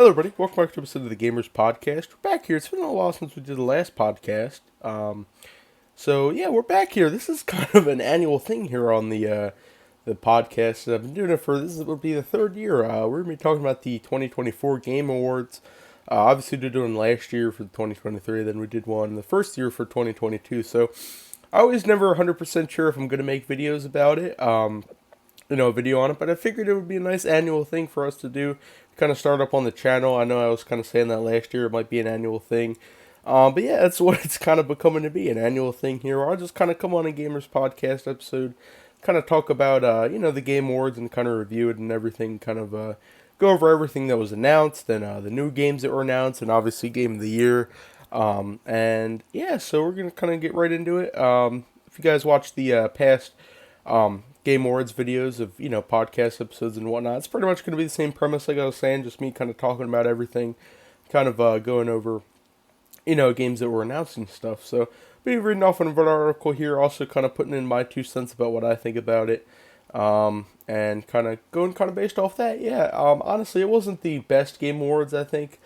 Hello, everybody. Welcome back to episode of the Gamers Podcast. We're back here. It's been a little while since we did the last podcast. We're back here. This is kind of an annual thing here on the podcast. I've been doing it for will be the third year. We're gonna be talking about the 2024 Game Awards. Obviously, we did one last year for 2023. Then we did one the first year for 2022. So I was never 100% sure if I'm gonna make videos about it. A video on it, but I figured it would be a nice annual thing for us to do, kind of start up on the channel. I know I was kind of saying that last year, it might be an annual thing. But yeah, that's what it's kind of becoming to be, an annual thing here. I'll just kind of come on a Gamers Podcast episode, kind of talk about, the Game Awards and kind of review it and everything, kind of go over everything that was announced and the new games that were announced and obviously Game of the Year. So we're going to kind of get right into it. If you guys watched the past Game Awards videos of, podcast episodes and whatnot, it's pretty much going to be the same premise like I was saying, just me kind of talking about everything, kind of going over, games that were announced and stuff. So, be reading off an article here, also kind of putting in my 2 cents about what I think about it, and kind of going kind of based off that. Yeah, honestly, it wasn't the best Game Awards, I think.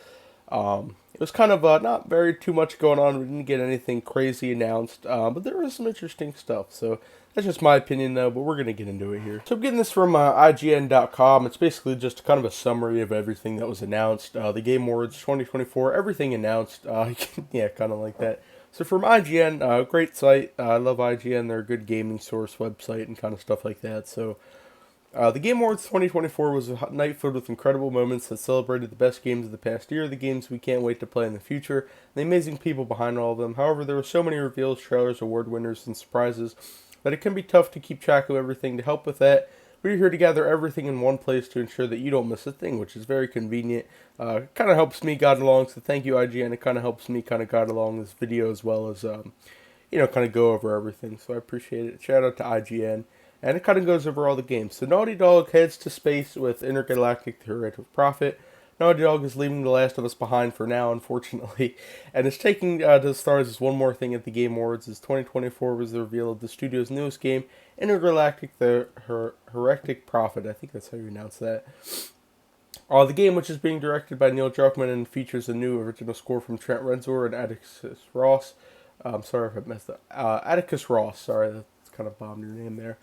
It was kind of not very too much going on. We didn't get anything crazy announced, but there was some interesting stuff. So that's just my opinion, though, but we're going to get into it here. So I'm getting this from IGN.com. It's basically just kind of a summary of everything that was announced. The Game Awards 2024, everything announced. Yeah, kind of like that. So from IGN, great site. I love IGN. They're a good gaming source website and kind of stuff like that. So the Game Awards 2024 was a night filled with incredible moments that celebrated the best games of the past year, the games we can't wait to play in the future, and the amazing people behind all of them. However, there were so many reveals, trailers, award winners, and surprises that it can be tough to keep track of everything. To help with that, we're here to gather everything in one place to ensure that you don't miss a thing, which is very convenient. Kind of helps me guide along, so thank you, IGN. It kind of helps me kind of guide along this video as well as, kind of go over everything, so I appreciate it. Shout out to IGN. And it kind of goes over all the games. So Naughty Dog heads to space with Intergalactic Theoretic Prophet. Naughty Dog is leaving The Last of Us behind for now, unfortunately, and is taking to the stars as one more thing at the Game Awards, as 2024 was the reveal of the studio's newest game, Intergalactic the Heretic Prophet. I think that's how you announce that. The game, which is being directed by Neil Druckmann and features a new original score from Trent Reznor and Atticus Ross. I'm sorry if I messed up. Atticus Ross, sorry, that's kind of bombed your name there.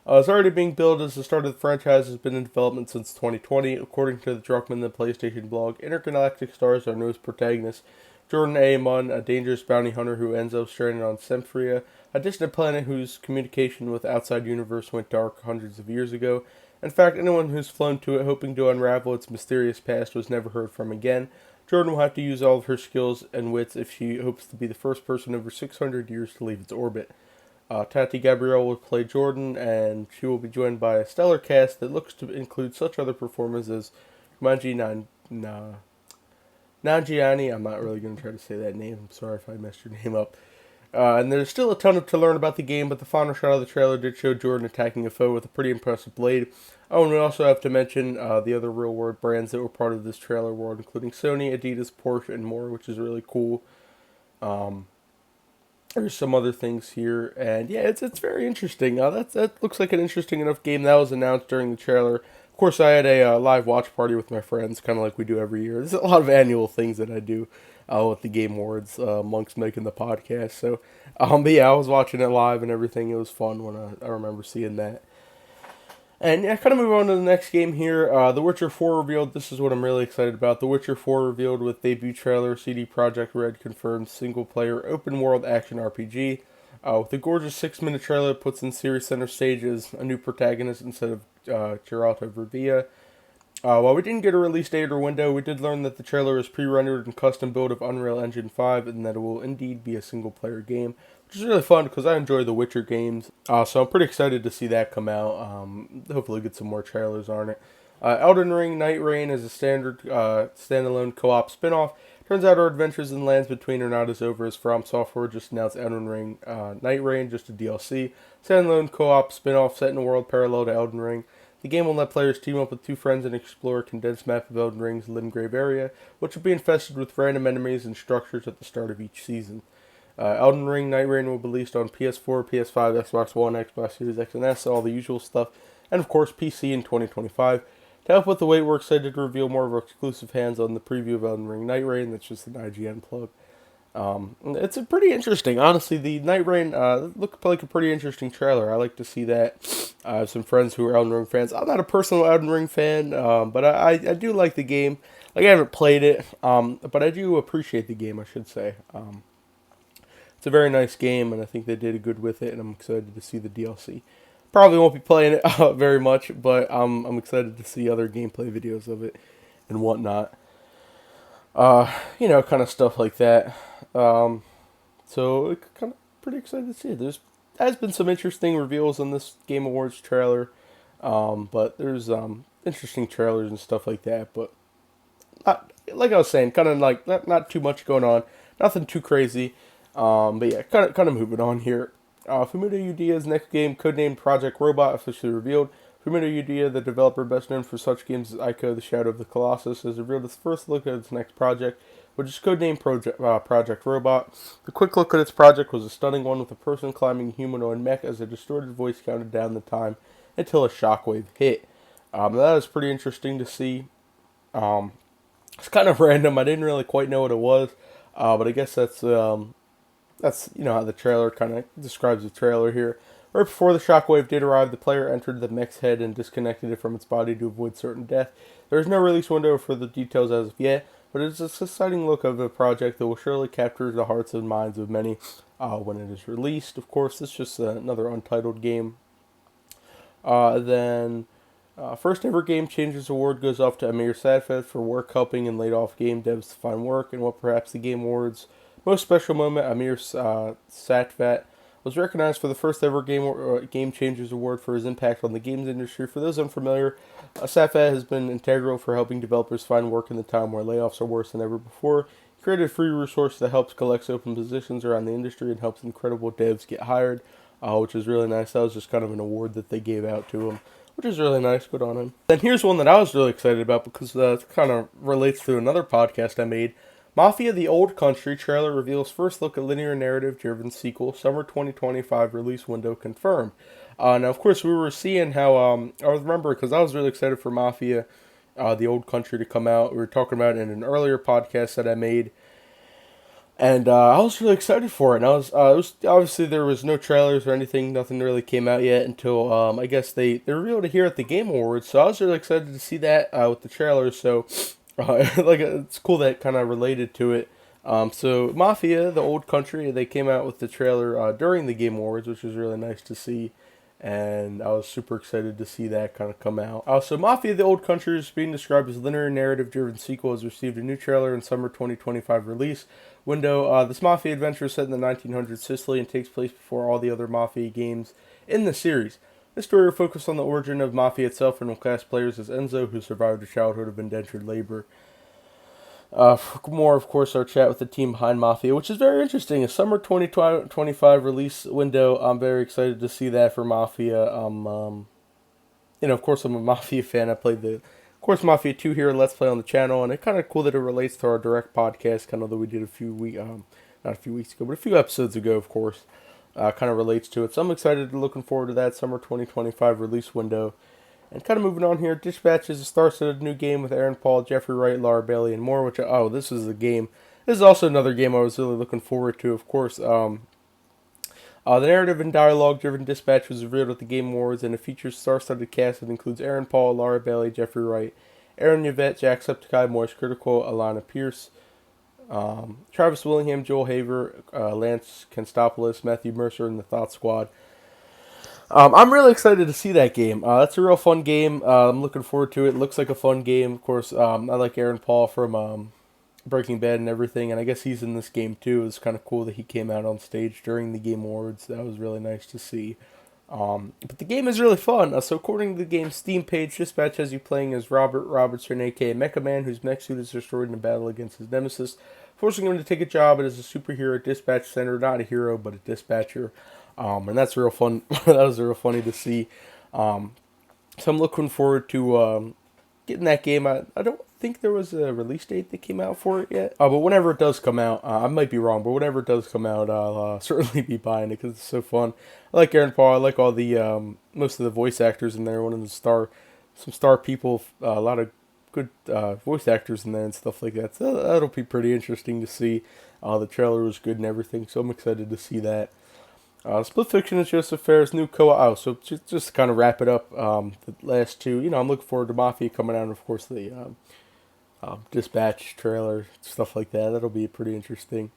It's already being billed as the start of the franchise has been in development since 2020. According to the Druckmann the PlayStation blog, Intergalactic stars our newest protagonist, Jordan A. Munn, a dangerous bounty hunter who ends up stranded on Semphria, a distant planet whose communication with the outside universe went dark hundreds of years ago. In fact, anyone who's flown to it hoping to unravel its mysterious past was never heard from again. Jordan will have to use all of her skills and wits if she hopes to be the first person over 600 years to leave its orbit. Tati Gabrielle will play Jordan, and she will be joined by a stellar cast that looks to include such other performers as Nanjiani. I'm not really going to try to say that name. I'm sorry if I messed your name up. And there's still a ton to learn about the game, but the final shot of the trailer did show Jordan attacking a foe with a pretty impressive blade. Oh, and we also have to mention the other real-world brands that were part of this trailer world, including Sony, Adidas, Porsche, and more, which is really cool. There's some other things here, and yeah, it's very interesting. That looks like an interesting enough game that was announced during the trailer. Of course, I had a live watch party with my friends, kind of like we do every year. There's a lot of annual things that I do with the Game Awards amongst making the podcast. So, but yeah, I was watching it live and everything. It was fun when I remember seeing that. And yeah, kind of move on to the next game here. The Witcher 4 revealed. This is what I'm really excited about. The Witcher 4 revealed with debut trailer. CD Projekt Red confirmed single-player open-world action RPG. With a gorgeous 6-minute trailer, it puts in series center stages a new protagonist instead of Geralt of Rivia. While we didn't get a release date or window, we did learn that the trailer is pre-rendered and custom built of Unreal Engine 5 and that it will indeed be a single-player game, which is really fun because I enjoy the Witcher games. So I'm pretty excited to see that come out. Hopefully get some more trailers on it. Elden Ring Night Rain is a standard standalone co-op spin-off. Turns out our adventures in Lands Between are not as over as From Software just announced Elden Ring Night Rain, just a DLC. Standalone co-op spin-off set in a world parallel to Elden Ring. The game will let players team up with two friends and explore a condensed map of Elden Ring's Limgrave area, which will be infested with random enemies and structures at the start of each season. Elden Ring Night Rain will be released on PS4, PS5, Xbox One, Xbox Series X and S, all the usual stuff, and of course PC in 2025. To help with the way it works, I did reveal more of our exclusive hands on the preview of Elden Ring Night Rain. That's just an IGN plug. It's a pretty interesting, honestly. The Night Rain looked like a pretty interesting trailer. I like to see that. I have some friends who are Elden Ring fans. I'm not a personal Elden Ring fan, but I do like the game. Like I haven't played it, but I do appreciate the game. I should say. It's a very nice game, and I think they did a good with it. And I'm excited to see the DLC. Probably won't be playing it very much, but I'm excited to see other gameplay videos of it and whatnot. Kind of stuff like that. So kind of pretty excited to see it. Has been some interesting reveals on this Game Awards trailer, but there's interesting trailers and stuff like that. But not, like I was saying, kind of like not too much going on, nothing too crazy. But yeah, kind of moving on here. Fumito Uedia's next game, codenamed Project Robot, officially revealed. Fumito Ueda, the developer best known for such games as Ico, The Shadow of the Colossus, has revealed his first look at its next project, which is codenamed Project Robot. The quick look at its project was a stunning one with a person climbing a humanoid mech as a distorted voice counted down the time until a shockwave hit. That was pretty interesting to see. It's kind of random. I didn't really quite know what it was, but I guess that's how the trailer kind of describes the trailer here. Right before the shockwave did arrive, the player entered the mech's head and disconnected it from its body to avoid certain death. There is no release window for the details as of yet, but it is a exciting look of a project that will surely capture the hearts and minds of many when it is released. Of course, it's just another untitled game. Then, first ever Game Changers Award goes off to Amir Sadfet for work helping and laid off game devs to find work, and what perhaps the Game Awards' most special moment, Amir Sadfet was recognized for the first ever Game Changers Award for his impact on the games industry. For those unfamiliar, Sadfet has been integral for helping developers find work in the time where layoffs are worse than ever before. He created a free resource that helps collects open positions around the industry and helps incredible devs get hired, which is really nice. That was just kind of an award that they gave out to him, which is really nice. Good on him. Then here's one that I was really excited about because it kind of relates to another podcast I made. Mafia: The Old Country trailer reveals first look at linear narrative-driven sequel, summer 2025 release window confirmed. Now, of course, we were seeing how, I remember because I was really excited for Mafia: The Old Country to come out. We were talking about it in an earlier podcast that I made, and I was really excited for it. And it was obviously there was no trailers or anything, nothing really came out yet until I guess they revealed it here at the Game Awards. So I was really excited to see that with the trailer. So it's cool that kind of related to it. So Mafia: The Old Country, they came out with the trailer during the Game Awards, which was really nice to see, and I was super excited to see that kind of come out. So Mafia: The Old Country is being described as a linear narrative-driven sequel, has received a new trailer in summer 2025 release window. This Mafia adventure is set in the 1900s Sicily and takes place before all the other Mafia games in the series. This story will focus on the origin of Mafia itself and will cast players as Enzo, who survived a childhood of indentured labor. For more, of course, our chat with the team behind Mafia, which is very interesting. A summer 2025 release window. I'm very excited to see that for Mafia. Of course, I'm a Mafia fan. I played of course, Mafia 2 here, Let's Play on the channel, and it's kind of cool that it relates to our direct podcast, kind of that we did not a few weeks ago, but a few episodes ago, of course. Kind of relates to it. So I'm excited, looking forward to that summer 2025 release window. And kind of moving on here, Dispatch is a star-studded new game with Aaron Paul, Jeffrey Wright, Laura Bailey, and more, this is a game. This is also another game I was really looking forward to, of course. The narrative and dialogue-driven Dispatch was revealed at the Game Awards, and it features star-studded cast that includes Aaron Paul, Laura Bailey, Jeffrey Wright, Aaron Yvette, Jacksepticeye, Moist Critical, Alana Pierce, Travis Willingham, Joel Haver, Lance Constantopoulos, Matthew Mercer, and the Thought Squad. I'm really excited to see that game. That's a real fun game. I'm looking forward to it. Looks like a fun game. Of course, I like Aaron Paul from Breaking Bad and everything, and I guess he's in this game too. It's kind of cool that he came out on stage during the Game Awards. That was really nice to see. But the game is really fun. So according to the game's Steam page, Dispatch has you playing as Robert Robertson, aka Mecha Man, whose mech suit is destroyed in a battle against his nemesis, forcing him to take a job as a superhero dispatch center, not a hero, but a dispatcher. And that's real fun. That was real funny to see. So I'm looking forward to getting that game. I don't think there was a release date that came out for it yet. But whenever it does come out, I might be wrong, but whenever it does come out, I'll certainly be buying it because it's so fun. I like Aaron Paul. I like all the most of the voice actors in there. One of the some star people, a lot of good voice actors in there and stuff like that. So that'll be pretty interesting to see. The trailer was good and everything, so I'm excited to see that. Split Fiction is Joseph Fares' new co-op. Oh, so just to kind of wrap it up, the last two, I'm looking forward to Mafia coming out, and of course the Dispatch trailer, stuff like that. That'll be pretty interesting.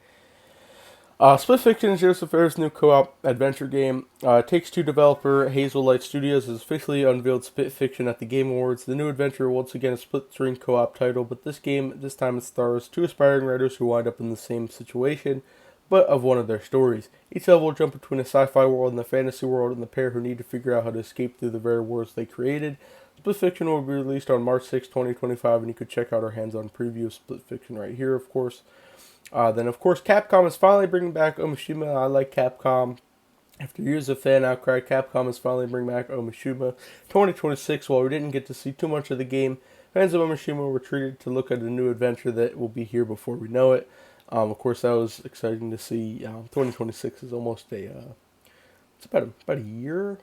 Split Fiction is Joseph Fares' new co-op adventure game. Takes-Two developer Hazelight Studios has officially unveiled Split Fiction at the Game Awards. The new adventure, once again, a split-screen co-op title, but this time it stars two aspiring writers who wind up in the same situation, but of one of their stories. Each level will jump between a sci-fi world and a fantasy world, and the pair who need to figure out how to escape through the very worlds they created. Split Fiction will be released on March 6, 2025, and you could check out our hands-on preview of Split Fiction right here, of course. Then, of course, Capcom is finally bringing back Omishima. I like Capcom. After years of fan outcry, Capcom is finally bringing back Omishima 2026. While we didn't get to see too much of the game, fans of Omishima were treated to look at a new adventure that will be here before we know it. Of course, that was exciting to see. 2026 is almost it's about a year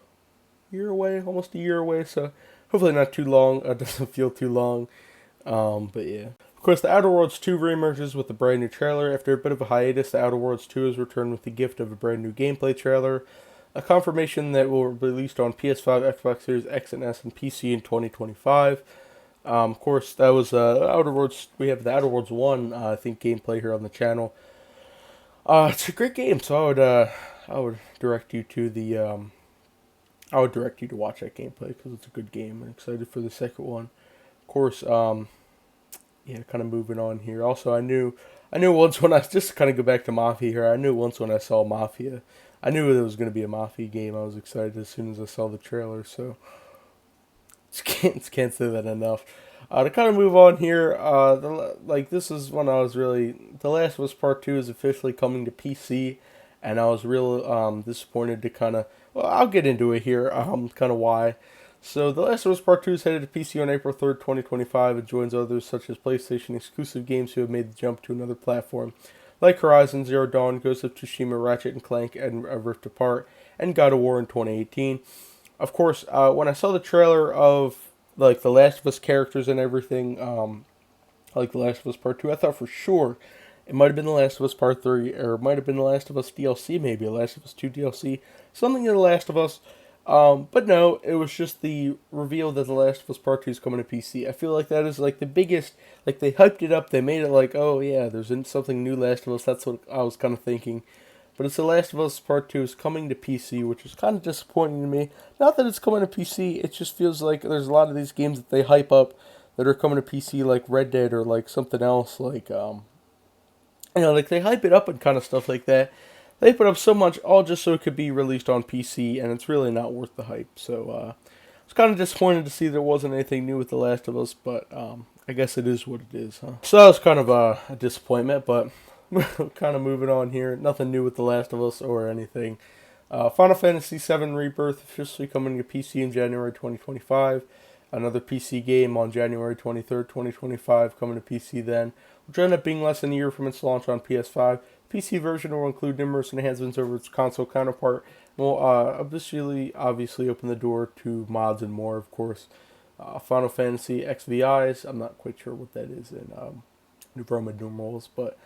away, almost a year away. So hopefully not too long. It doesn't feel too long. But yeah. Of course, The Outer Worlds 2 reemerges with a brand new trailer. After a bit of a hiatus, The Outer Worlds 2 has returned with the gift of a brand new gameplay trailer. A confirmation that will be released on PS5, Xbox Series X and S, and PC in 2025. Of course, that was Outer Worlds. We have The Outer Worlds 1, I think, gameplay here on the channel. It's a great game, so I would direct you to I would direct you to watch that gameplay because it's a good game. I'm excited for the second one. Of course, yeah, kind of moving on here. Also, I knew once when I just kind of go back to Mafia here. I knew once when I saw Mafia, I knew there was going to be a Mafia game. I was excited as soon as I saw the trailer. So can't say that enough. To kind of move on here, this is when I was really The Last of Us Part 2 is officially coming to PC, and I was real disappointed to kind of. Well, I'll get into it here. Kind of why. So, The Last of Us Part 2 is headed to PC on April 3rd, 2025, and joins others such as PlayStation exclusive games who have made the jump to another platform, like Horizon Zero Dawn, Ghost of Tsushima, Ratchet and Clank, and Rift Apart, and God of War in 2018. Of course, when I saw the trailer of The Last of Us characters and everything, like The Last of Us Part 2, I thought for sure it might have been The Last of Us Part 3, or it might have been The Last of Us DLC, maybe, The Last of Us 2 DLC, something in The Last of Us. But no, it was just the reveal that The Last of Us Part 2 is coming to PC. I feel like that is the biggest, they hyped it up, they made it oh yeah, there's something new Last of Us, that's what I was kind of thinking. But it's The Last of Us Part 2 is coming to PC, which is kind of disappointing to me. Not that it's coming to PC, it just feels like there's a lot of these games that they hype up that are coming to PC, like Red Dead or something else, they hype it up and kind of stuff like that. They put up so much, all just so it could be released on PC, and it's really not worth the hype. So, I was kind of disappointed to see there wasn't anything new with The Last of Us, but I guess it is what it is, huh? So that was kind of a disappointment, but kind of moving on here. Nothing new with The Last of Us or anything. Final Fantasy VII Rebirth officially coming to PC in January 2025. Another PC game on January 23rd, 2025, coming to PC then, which will end up being less than a year from its launch on PS5. PC version will include numerous enhancements over its console counterpart, and will obviously open the door to mods and more, of course. Final Fantasy XVIs, I'm not quite sure what that is in Roman numerals, but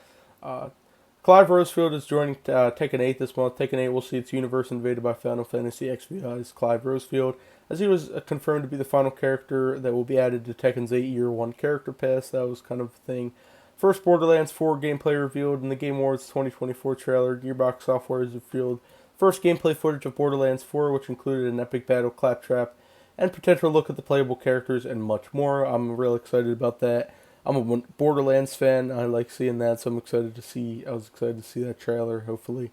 Clive Rosefield is joining Tekken 8 this month. Tekken 8 will see its universe invaded by Final Fantasy XVI's Clive Rosefield, as he was confirmed to be the final character that will be added to Tekken's 8 Year 1 character pass. That was kind of a thing. First Borderlands 4 gameplay revealed in the Game Awards 2024 trailer. Gearbox Software has revealed first gameplay footage of Borderlands 4, which included an epic battle, claptrap, and potential look at the playable characters and much more. I'm real excited about that. I'm a Borderlands fan. I like seeing that, so I was excited to see that trailer. Hopefully,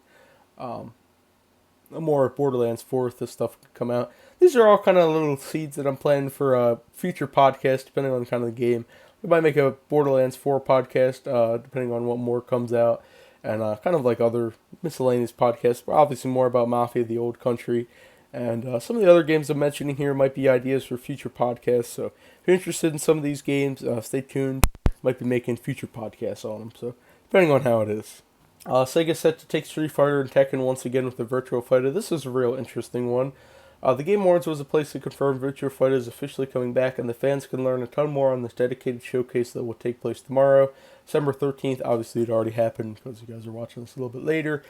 more Borderlands 4 if this stuff can come out. These are all kind of little seeds that I'm planning for a future podcast, depending on kind of the game. We might make a Borderlands 4 podcast, depending on what more comes out, and kind of like other miscellaneous podcasts, but obviously more about Mafia, the Old Country, and some of the other games I'm mentioning here might be ideas for future podcasts, so if you're interested in some of these games, stay tuned. Might be making future podcasts on them, so depending on how it is. Sega set to take Street Fighter and Tekken once again with the Virtual Fighter. This is a real interesting one. The Game Awards was a place to confirm Virtua Fighter is officially coming back, and the fans can learn a ton more on this dedicated showcase that will take place tomorrow, December 13th. Obviously, it already happened because you guys are watching this a little bit later.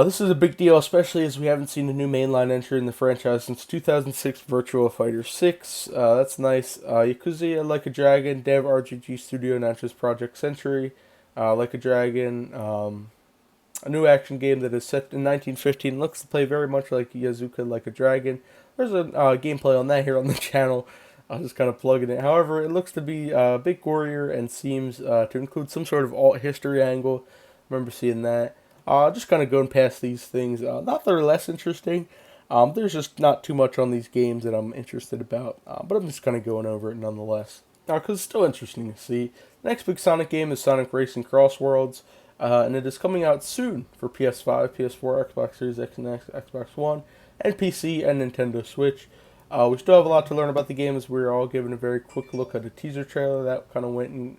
This is a big deal, especially as we haven't seen a new mainline entry in the franchise since 2006 Virtua Fighter 6. That's nice. Yakuza Like a Dragon, Dev RGG Studio announces Project Century. Like a Dragon, a new action game that is set in 1915, looks to play very much like Yakuza Like a Dragon. There's a gameplay on that here on the channel. I'm just kind of plugging it. However, it looks to be a bit gorier and seems to include some sort of alt history angle. I remember seeing that. Just kind of going past these things. Not that they're less interesting. There's just not too much on these games that I'm interested about. But I'm just kind of going over it nonetheless. Because it's still interesting to see. The next big Sonic game is Sonic Racing Cross Worlds. And it is coming out soon for PS5, PS4, Xbox Series X and X, Xbox One, and PC and Nintendo Switch. We still have a lot to learn about the game as we were all given a very quick look at a teaser trailer that kind of went and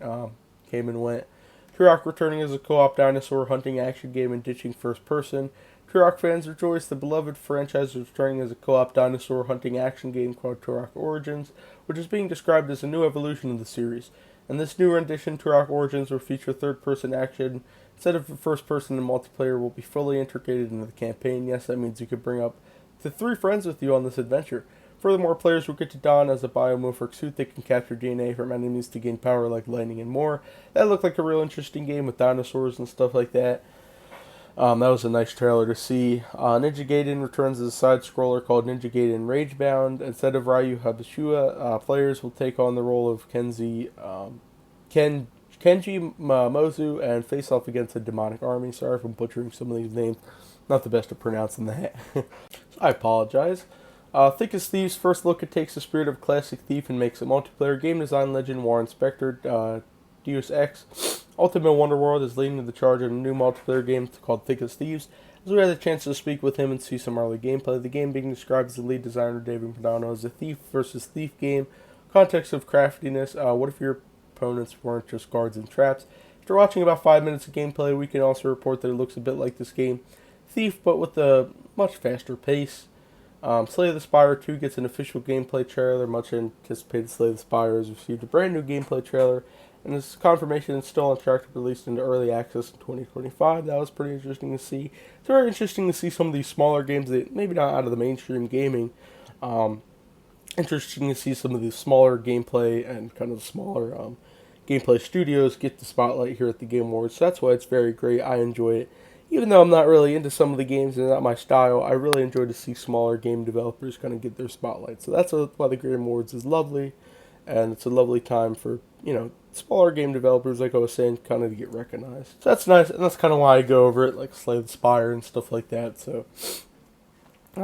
came and went. Turok returning as a co-op dinosaur hunting action game and ditching first person. Turok fans rejoice the beloved franchise is returning as a co-op dinosaur hunting action game called Turok Origins, which is being described as a new evolution of the series. In this new rendition, Turok Origins will feature third-person action instead of first-person, and multiplayer will be fully integrated into the campaign. Yes, that means you could bring up to 3 friends with you on this adventure. Furthermore, players will get to don as a biomorphic suit that can capture DNA from enemies to gain power like lightning and more. That looked like a real interesting game with dinosaurs and stuff like that. That was a nice trailer to see. Ninja Gaiden returns as a side-scroller called Ninja Gaiden Ragebound. Instead of Ryu Habushua, players will take on the role of Kenji Mozu and face off against a demonic army. Sorry if I'm butchering some of these names. Not the best at pronouncing that. I apologize. Thick as Thieves' first look, it takes the spirit of classic Thief and makes a multiplayer. Game design legend Warren Spector, Deus Ex, Ultimate Wonderworld is leading the charge in a new multiplayer game called Thick as Thieves. As we had the chance to speak with him and see some early gameplay, the game being described as the lead designer David Prodano as a thief versus thief game. Context of craftiness, what if your opponents weren't just guards and traps? After watching about 5 minutes of gameplay, we can also report that it looks a bit like this game Thief, but with a much faster pace. Slay the Spire 2 gets an official gameplay trailer. Much anticipated Slay the Spire has received a brand new gameplay trailer, and this confirmation is still on track to be released into early access in 2025. That was pretty interesting to see. It's very interesting to see some of these smaller games that maybe not out of the mainstream gaming. Interesting to see some of these smaller gameplay and kind of smaller gameplay studios get the spotlight here at the Game Awards. So that's why it's very great. I enjoy it. Even though I'm not really into some of the games and not my style, I really enjoy to see smaller game developers kind of get their spotlight. So that's why the Game Awards is lovely, and it's a lovely time for, smaller game developers, like I was saying, kind of to get recognized. So that's nice, and that's kind of why I go over it, like Slay the Spire and stuff like that. So,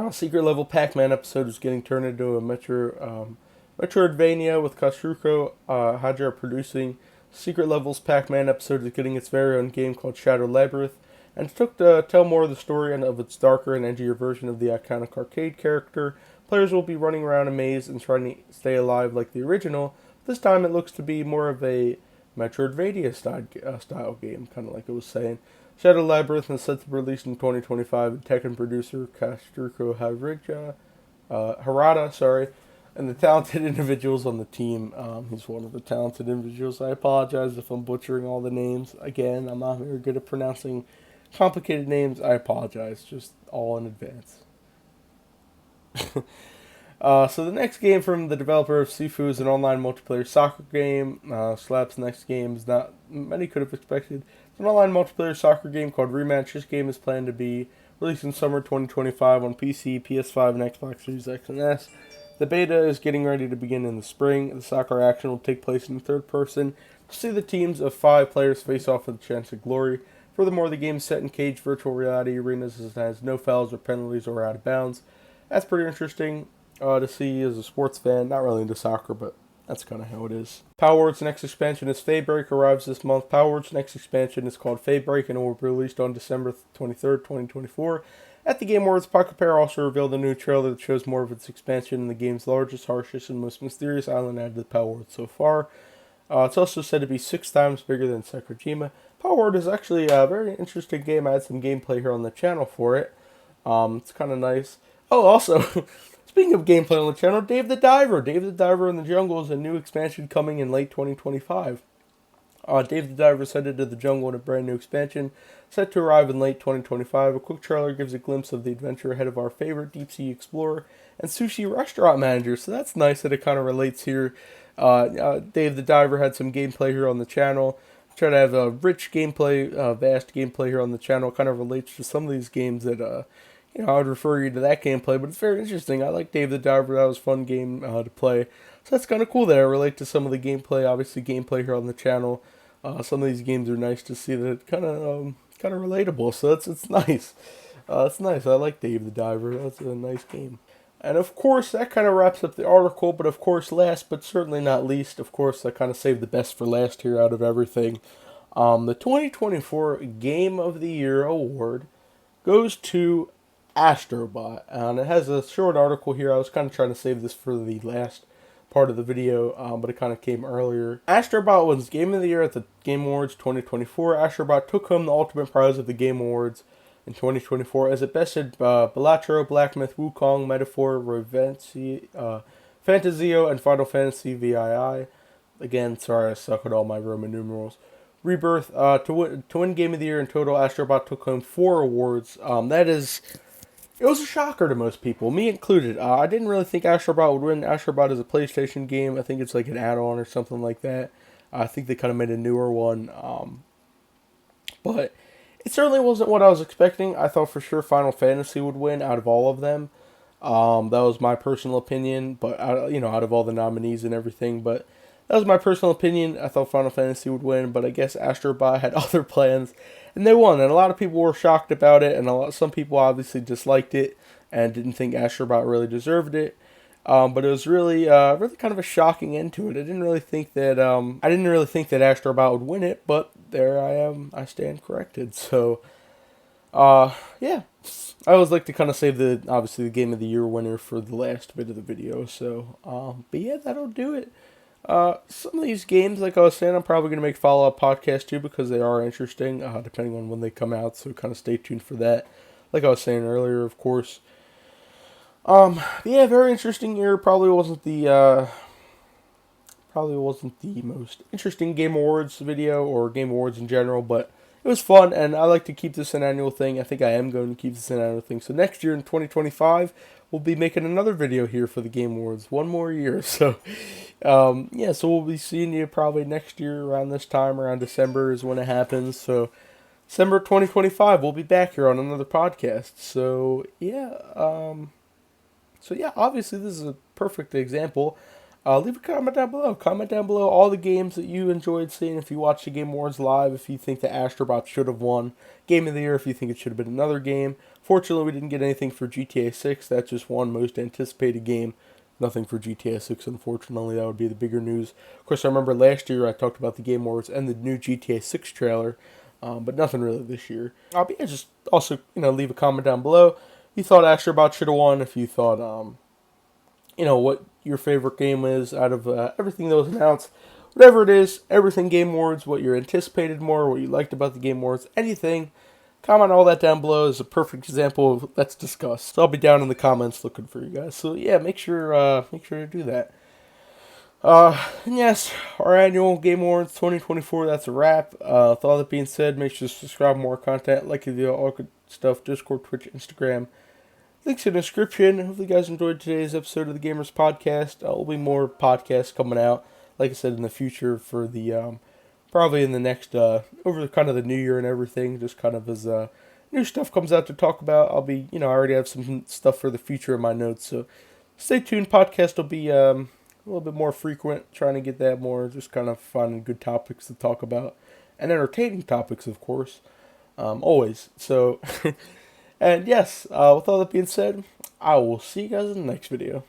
Secret Level Pac-Man episode is getting turned into a Metroidvania with Kashruko Hydra producing. Secret Levels Pac-Man episode is getting its very own game called Shadow Labyrinth, and it took to tell more of the story and of its darker and edgier version of the iconic arcade character. Players will be running around a maze and trying to stay alive like the original. This time it looks to be more of a Metroidvania style game, kind of like I was saying. Shadow Labyrinth is set to be released in 2025, and Tekken producer Kashruko Harada, and the talented individuals on the team. He's one of the talented individuals. I apologize if I'm butchering all the names. Again, I'm not very good at pronouncing complicated names. I apologize, just all in advance. So the next game from the developer of Sifu is an online multiplayer soccer game. Slap's next game is not many could have expected. It's an online multiplayer soccer game called Rematch. This game is planned to be released in summer 2025 on PC, PS5, and Xbox Series X and S. The beta is getting ready to begin in the spring. The soccer action will take place in third person to see the teams of 5 players face off for the chance of glory. Furthermore, the game is set in caged virtual reality arenas and has no fouls or penalties or out of bounds. That's pretty interesting to see as a sports fan. Not really into soccer, but that's kind of how it is. Power Word's next expansion is Faybreak, arrives this month. Power Word's next expansion is called Faybreak and will be released on December 23rd, 2024. At the Game Awards, Pocket Pair also revealed a new trailer that shows more of its expansion in the game's largest, harshest, and most mysterious island added to the Power Word so far. It's also said to be 6 times bigger than Sakurajima. Power Word is actually a very interesting game. I had some gameplay here on the channel for it. It's kind of nice. Oh, also, speaking of gameplay on the channel, Dave the Diver in the Jungle is a new expansion coming in late 2025. Dave the Diver is headed to the jungle in a brand new expansion, set to arrive in late 2025. A quick trailer gives a glimpse of the adventure ahead of our favorite deep sea explorer and sushi restaurant manager, so that's nice that it kind of relates here. Dave the Diver had some gameplay here on the channel. Try to have a rich gameplay, vast gameplay here on the channel. Kind of relates to some of these games that I would refer you to that gameplay, but it's very interesting. I like Dave the Diver. That was a fun game to play. So that's kind of cool that I relate to some of the gameplay. Obviously, gameplay here on the channel. Some of these games are nice to see that kind of relatable. So it's nice. It's nice. I like Dave the Diver. That's a nice game. And of course, that kind of wraps up the article. But of course, last but certainly not least, of course, I kind of saved the best for last here out of everything. The 2024 Game of the Year award goes to Astrobot, and it has a short article here. I was kind of trying to save this for the last part of the video, but it kind of came earlier. Astrobot wins Game of the Year at the Game Awards 2024. Astrobot took home the ultimate prize of the Game Awards in 2024 as it bested Balatro, Black Myth, Wukong, Metaphor, Fantasio, and Final Fantasy VII. Again, sorry I suck at all my Roman numerals. Rebirth, to win Game of the Year in total, Astrobot took home 4 awards. It was a shocker to most people, me included. I didn't really think Astrobot would win. Astrobot is a PlayStation game. I think it's like an add-on or something like that. I think they kind of made a newer one. But it certainly wasn't what I was expecting. I thought for sure Final Fantasy would win out of all of them. That was my personal opinion, but out of all the nominees and everything. But that was my personal opinion. I thought Final Fantasy would win, but I guess Astrobot had other plans, and they won. And a lot of people were shocked about it, and some people obviously disliked it and didn't think Astrobot really deserved it. But it was really kind of a shocking end to it. I didn't really think that Astrobot would win it, but there I am. I stand corrected. So, yeah. I always like to kind of save the Game of the Year winner for the last bit of the video. So, but yeah, that'll do it. Some of these games, like I was saying, I'm probably going to make follow-up podcasts too because they are interesting, depending on when they come out. So kind of stay tuned for that. Like I was saying earlier, of course. Yeah, very interesting year. Probably wasn't the most interesting Game Awards video or Game Awards in general, but it was fun, and I like to keep this an annual thing. I think I am going to keep this an annual thing. So next year in 2025, we'll be making another video here for the Game Awards. One more year. So, yeah, so we'll be seeing you probably next year around this time, around December is when it happens. So, December 2025, we'll be back here on another podcast. So, yeah, obviously this is a perfect example. Leave a comment down below. Comment down below all the games that you enjoyed seeing. If you watched the Game Awards live, if you think that Astrobot should have won Game of the Year, if you think it should have been another game. Fortunately, we didn't get anything for GTA 6. That's just one most anticipated game. Nothing for GTA 6, unfortunately. That would be the bigger news. Of course, I remember last year I talked about the Game Awards and the new GTA 6 trailer, but nothing really this year. But yeah, just also leave a comment down below. You thought Astrobot should have won. If you thought what your favorite game is out of everything that was announced. Whatever it is, everything Game Awards, what you anticipated more, what you liked about the Game Awards, anything. Comment all that down below is a perfect example of let's discuss. So I'll be down in the comments looking for you guys. So yeah, make sure to do that. And yes, our annual Game Awards 2024, that's a wrap. With all that being said, make sure to subscribe for more content, like the video, all good stuff, Discord, Twitch, Instagram. Links in the description. Hopefully you guys enjoyed today's episode of the Gamers Podcast. There'll be more podcasts coming out, like I said, in the future for the, probably in the next, over kind of the new year and everything, just kind of as new stuff comes out to talk about. I'll be, I already have some stuff for the future in my notes, so stay tuned. Podcast will be a little bit more frequent, trying to get that more, just kind of finding good topics to talk about, and entertaining topics, of course, always. So... And yes, with all that being said, I will see you guys in the next video.